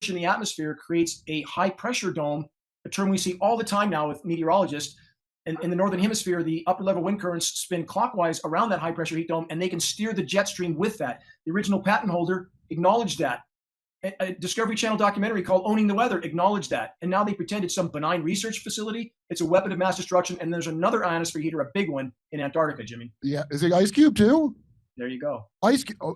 in the atmosphere creates a high pressure dome, a term we see all the time now with meteorologists. In the northern hemisphere, the upper level wind currents spin clockwise around that high pressure heat dome, and they can steer the jet stream with that. The original patent holder acknowledged that. A Discovery Channel documentary called Owning the Weather acknowledged that. And now they pretend it's some benign research facility. It's a weapon of mass destruction. And there's another ionosphere heater, a big one in Antarctica, Jimmy. Yeah. Is it Ice Cube too? There you go.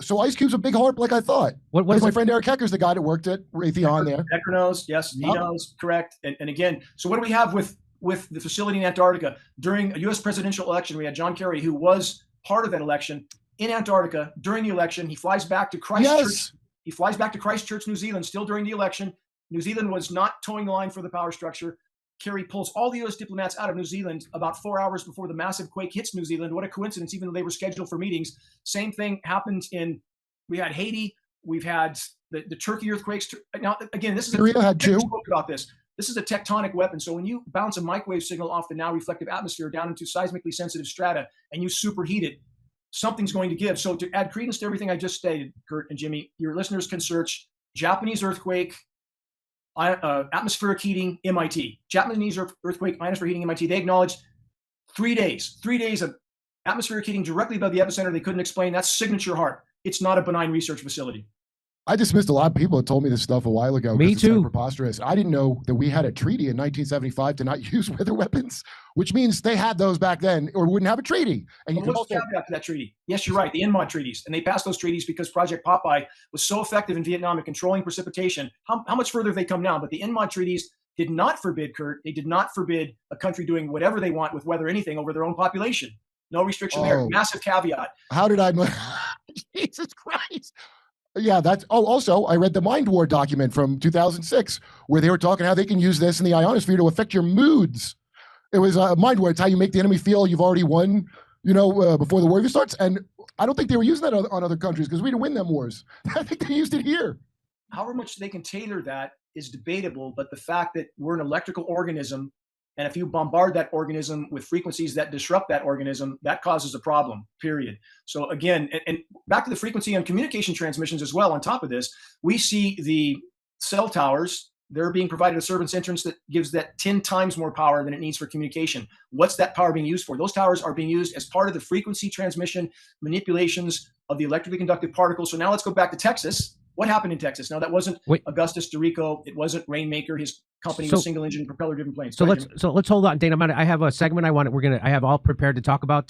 So Ice Cube's a big harp like I thought. What is my friend Eric Hecker's the guy that worked at Raytheon there. Hecker knows. Yes, he knows. Correct. And again, so what do we have with the facility in Antarctica? During a U.S. presidential election, we had John Kerry, who was part of that election in Antarctica. During the election, he flies back to Christchurch. Yes. He flies back to Christchurch, New Zealand, still during the election. New Zealand was not towing the line for the power structure. Kerry pulls all the U.S. diplomats out of New Zealand about 4 hours before the massive quake hits New Zealand. What a coincidence, even though they were scheduled for meetings. Same thing happened we had Haiti. We've had the Turkey earthquakes. Now, again, this is Syria had two. About this. This is a tectonic weapon. So when you bounce a microwave signal off the now reflective atmosphere down into seismically sensitive strata and you superheat it, something's going to give. So to add credence to everything I just stated, Kurt and Jimmy, your listeners can search Japanese earthquake, atmospheric heating, MIT. Japanese earthquake, atmospheric heating, MIT. They acknowledged 3 days of atmospheric heating directly above the epicenter. They couldn't explain. That's signature HAARP. It's not a benign research facility. I dismissed a lot of people that told me this stuff a while ago. Me too. Preposterous. I didn't know that we had a treaty in 1975 to not use weather weapons, which means they had those back then or wouldn't have a treaty. And what's the caveat to that treaty? Yes, you're right. The INMOD treaties. And they passed those treaties because Project Popeye was so effective in Vietnam at controlling precipitation. How much further have they come now? But the INMOD treaties did not forbid, Kurt, they did not forbid a country doing whatever they want with weather, anything over their own population. No restriction there. Massive caveat. How did I know? Jesus Christ. Yeah, also, I read the Mind War document from 2006 where they were talking how they can use this in the ionosphere to affect your moods. It was Mind War. It's how you make the enemy feel you've already won, before the war even starts. And I don't think they were using that on other countries because we didn't win them wars. I think they used it here. However much they can tailor that is debatable, but the fact that we're an electrical organism, and if you bombard that organism with frequencies that disrupt that organism, that causes a problem, period. So again, and back to the frequency on communication transmissions as well, on top of this, we see the cell towers, they're being provided a service entrance that gives that 10 times more power than it needs for communication. What's that power being used for? Those towers are being used as part of the frequency transmission manipulations of the electrically conductive particles. So now let's go back to Texas. What happened in Texas? Now that wasn't Augustus Dorico. It wasn't Rainmaker. His company was single engine propeller driven planes. So let's hold on, Dana. I have a segment I have all prepared to talk about.